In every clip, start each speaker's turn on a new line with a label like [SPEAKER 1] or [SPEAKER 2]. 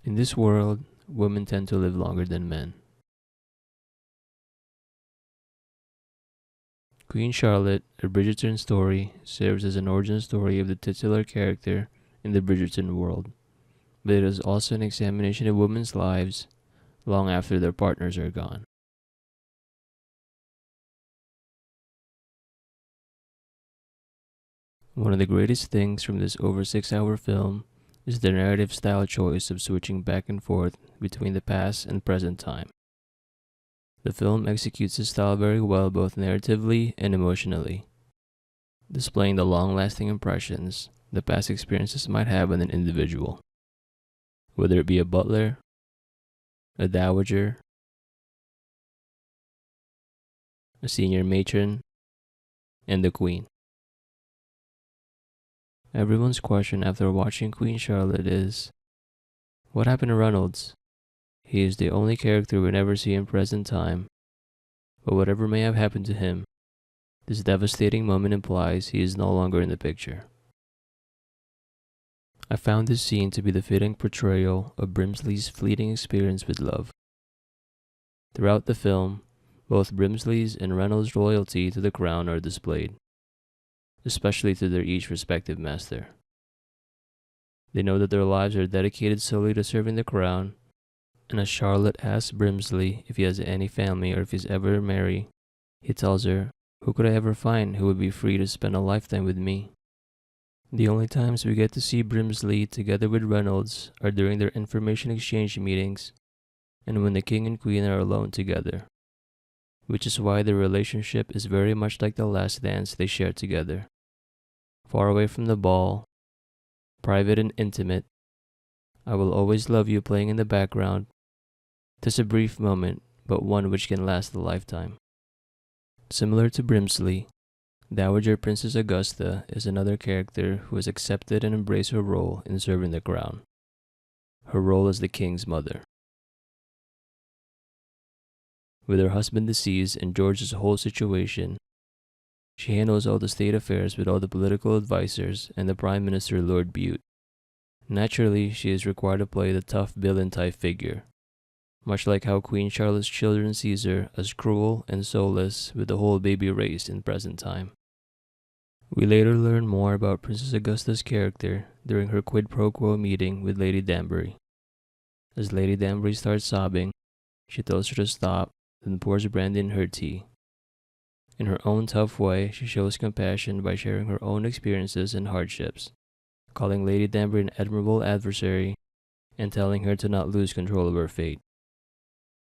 [SPEAKER 1] In this world, women tend to live longer than men. Queen Charlotte, a Bridgerton story, serves as an origin story of the titular character in the Bridgerton world, but it is also an examination of women's lives long after their partners are gone. One of the greatest things from this over 6 hour film is the narrative style choice of switching back and forth between the past and present time. The film executes this style very well both narratively and emotionally, displaying the long-lasting impressions the past experiences might have on an individual, whether it be a butler, a dowager, a senior matron, and the queen. Everyone's question after watching Queen Charlotte is, what happened to Reynolds? He is the only character we never see in present time, but whatever may have happened to him, this devastating moment implies he is no longer in the picture. I found this scene to be the fitting portrayal of Brimsley's fleeting experience with love. Throughout the film, both Brimsley's and Reynolds' loyalty to the crown are displayed, especially to their each respective master. They know that their lives are dedicated solely to serving the crown, and as Charlotte asks Brimsley if he has any family or if he's ever married, he tells her, "Who could I ever find who would be free to spend a lifetime with me?" The only times we get to see Brimsley together with Reynolds are during their information exchange meetings and when the king and queen are alone together, which is why their relationship is very much like the last dance they shared together. Far away from the ball, private and intimate, I will always love you playing in the background. 'Tis a brief moment, but one which can last a lifetime. Similar to Brimsley, Dowager Princess Augusta is another character who has accepted and embraced her role in serving the crown. Her role as the king's mother. With her husband deceased and George's whole situation, she handles all the state affairs with all the political advisors and the Prime Minister Lord Bute. Naturally, she is required to play the tough villain type figure, much like how Queen Charlotte's children sees her as cruel and soulless with the whole baby race in present time. We later learn more about Princess Augusta's character during her quid pro quo meeting with Lady Danbury. As Lady Danbury starts sobbing, she tells her to stop, then pours brandy in her tea. In her own tough way, she shows compassion by sharing her own experiences and hardships, calling Lady Danbury an admirable adversary and telling her to not lose control of her fate.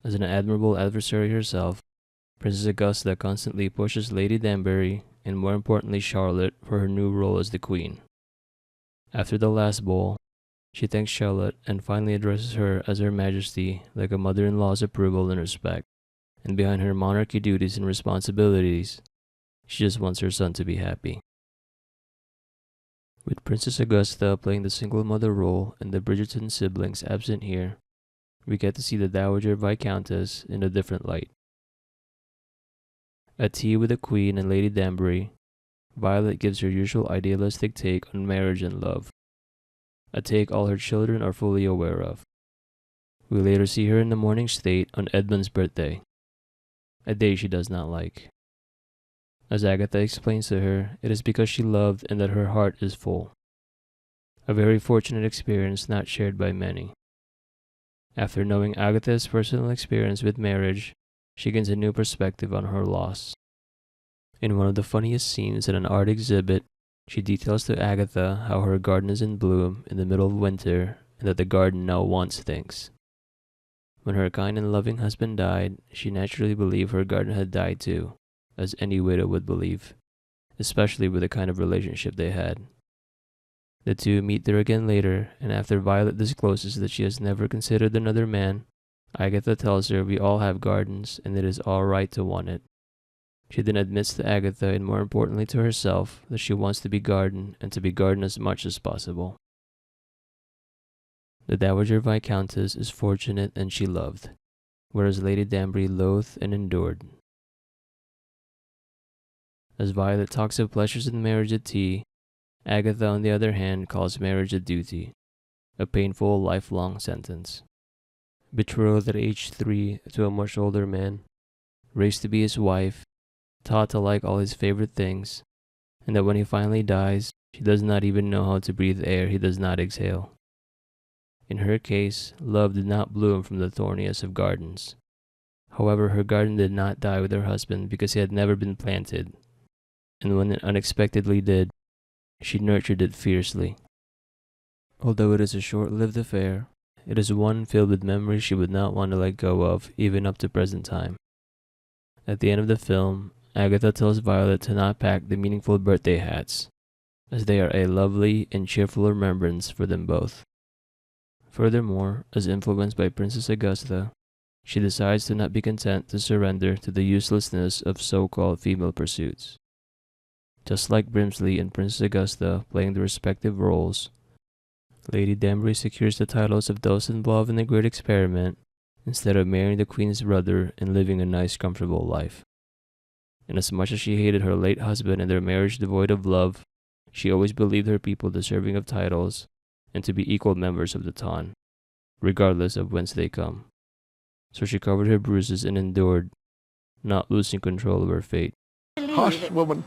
[SPEAKER 1] As an admirable adversary herself, Princess Augusta constantly pushes Lady Danbury and more importantly Charlotte for her new role as the queen. After the last ball, she thanks Charlotte and finally addresses her as Her Majesty like a mother-in-law's approval and respect, and behind her monarchy duties and responsibilities, she just wants her son to be happy. With Princess Augusta playing the single mother role and the Bridgerton siblings absent here, we get to see the Dowager Viscountess in a different light. At tea with the Queen and Lady Danbury, Violet gives her usual idealistic take on marriage and love, a take all her children are fully aware of. We later see her in the morning state on Edmund's birthday, a day she does not like. As Agatha explains to her, it is because she loved and that her heart is full. A very fortunate experience not shared by many. After knowing Agatha's personal experience with marriage, she gains a new perspective on her loss. In one of the funniest scenes at an art exhibit, she details to Agatha how her garden is in bloom in the middle of winter and that the garden now wants things. When her kind and loving husband died, she naturally believed her garden had died too, as any widow would believe, especially with the kind of relationship they had. The two meet there again later, and after Violet discloses that she has never considered another man, Agatha tells her we all have gardens and it is all right to want it. She then admits to Agatha and more importantly to herself that she wants to be garden and to be garden as much as possible. The Dowager Viscountess is fortunate and she loved, whereas Lady Danbury loathed and endured. As Violet talks of pleasures in marriage at tea, Agatha on the other hand calls marriage a duty, a painful lifelong sentence. Betrothed at age 3 to a much older man, raised to be his wife, taught to like all his favorite things, and that when he finally dies, she does not even know how to breathe air he does not exhale. In her case, love did not bloom from the thorniest of gardens. However, her garden did not die with her husband because he had never been planted, and when it unexpectedly did, she nurtured it fiercely. Although it is a short-lived affair, it is one filled with memories she would not want to let go of, even up to present time. At the end of the film, Agatha tells Violet to not pack the meaningful birthday hats, as they are a lovely and cheerful remembrance for them both. Furthermore, as influenced by Princess Augusta, she decides to not be content to surrender to the uselessness of so-called female pursuits. Just like Brimsley and Princess Augusta playing the respective roles, Lady Danbury secures the titles of those involved in the Great Experiment instead of marrying the Queen's brother and living a nice, comfortable life. And as much as she hated her late husband and their marriage devoid of love, she always believed her people deserving of titles and to be equal members of the ton, regardless of whence they come. So she covered her bruises and endured, not losing control of her fate.
[SPEAKER 2] Hush, woman.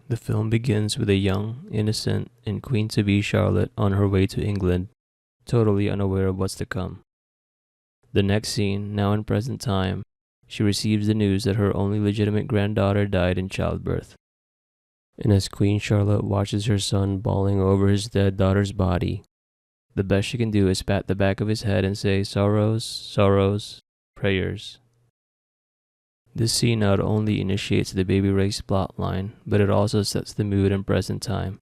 [SPEAKER 1] The film begins with a young, innocent, and queen-to-be Charlotte on her way to England, totally unaware of what's to come. The next scene, now in present time, she receives the news that her only legitimate granddaughter died in childbirth. And as Queen Charlotte watches her son bawling over his dead daughter's body, the best she can do is pat the back of his head and say, "Sorrows, sorrows, prayers." This scene not only initiates the baby race plotline, but it also sets the mood in present time.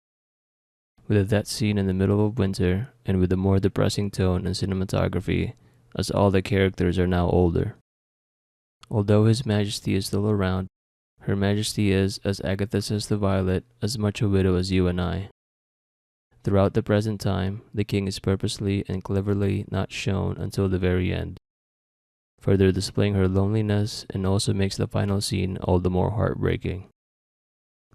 [SPEAKER 1] With a death scene in the middle of winter, and with a more depressing tone and cinematography, as all the characters are now older. Although His Majesty is still around, Her Majesty is, as Agatha says to Violet, as much a widow as you and I. Throughout the present time, the king is purposely and cleverly not shown until the very end, further displaying her loneliness, and also makes the final scene all the more heartbreaking.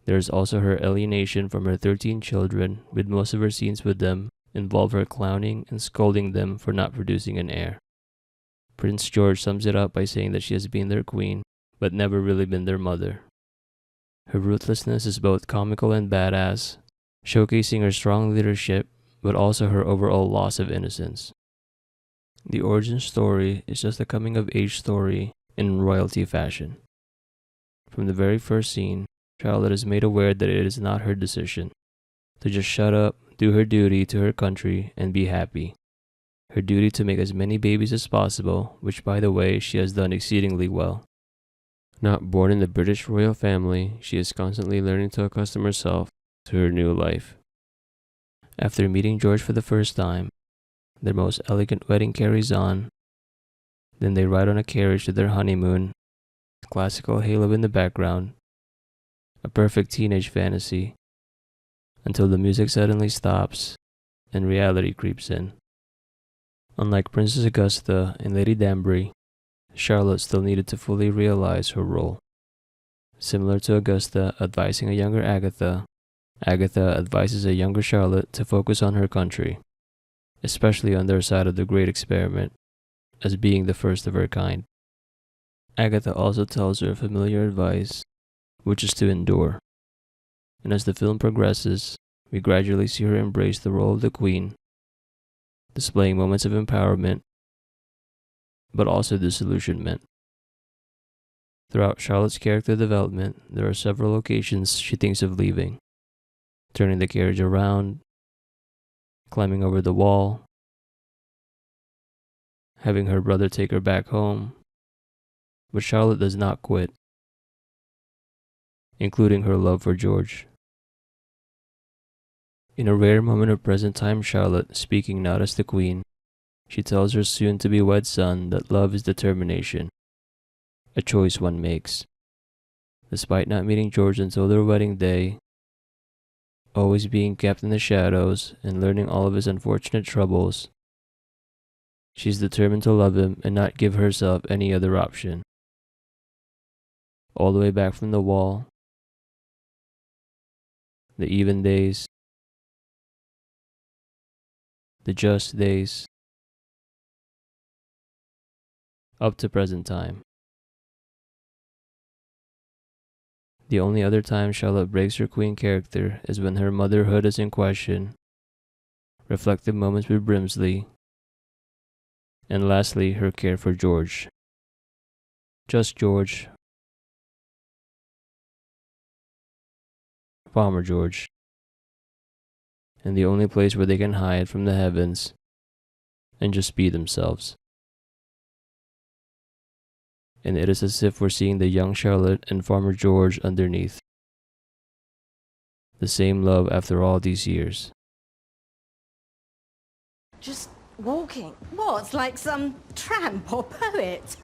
[SPEAKER 1] There is also her alienation from her 13 children, with most of her scenes with them involve her clowning and scolding them for not producing an heir. Prince George sums it up by saying that she has been their queen, but never really been their mother. Her ruthlessness is both comical and badass, showcasing her strong leadership, but also her overall loss of innocence. The origin story is just a coming-of-age story in royalty fashion. From the very first scene, Charlotte is made aware that it is not her decision to just shut up, do her duty to her country, and be happy. Her duty to make as many babies as possible, which by the way she has done exceedingly well. Not born in the British royal family, she is constantly learning to accustom herself to her new life. After meeting George for the first time, their most elegant wedding carries on. Then they ride on a carriage to their honeymoon, classical halo in the background, a perfect teenage fantasy, until the music suddenly stops and reality creeps in. Unlike Princess Augusta and Lady Danbury, Charlotte still needed to fully realize her role. Similar to Augusta advising a younger Agatha, Agatha advises a younger Charlotte to focus on her country, especially on their side of the Great Experiment, as being the first of her kind. Agatha also tells her familiar advice, which is to endure. And as the film progresses, we gradually see her embrace the role of the Queen, displaying moments of empowerment, but also disillusionment. Throughout Charlotte's character development, there are several occasions she thinks of leaving, turning the carriage around, climbing over the wall, having her brother take her back home, but Charlotte does not quit, including her love for George. In a rare moment of present-time Charlotte, speaking not as the Queen, she tells her soon-to-be-wed son that love is determination, a choice one makes. Despite not meeting George until their wedding day, always being kept in the shadows and learning all of his unfortunate troubles, she's determined to love him and not give herself any other option. All the way back from the wall, the even days, the just days, up to present time. The only other time Charlotte breaks her queen character is when her motherhood is in question, reflective moments with Brimsley, and lastly, her care for George. Just George. Farmer George. And the only place where they can hide from the heavens and just be themselves. And it is as if we're seeing the young Charlotte and Farmer George underneath. The same love after all these years.
[SPEAKER 2] Just walking. What, like some tramp or poet?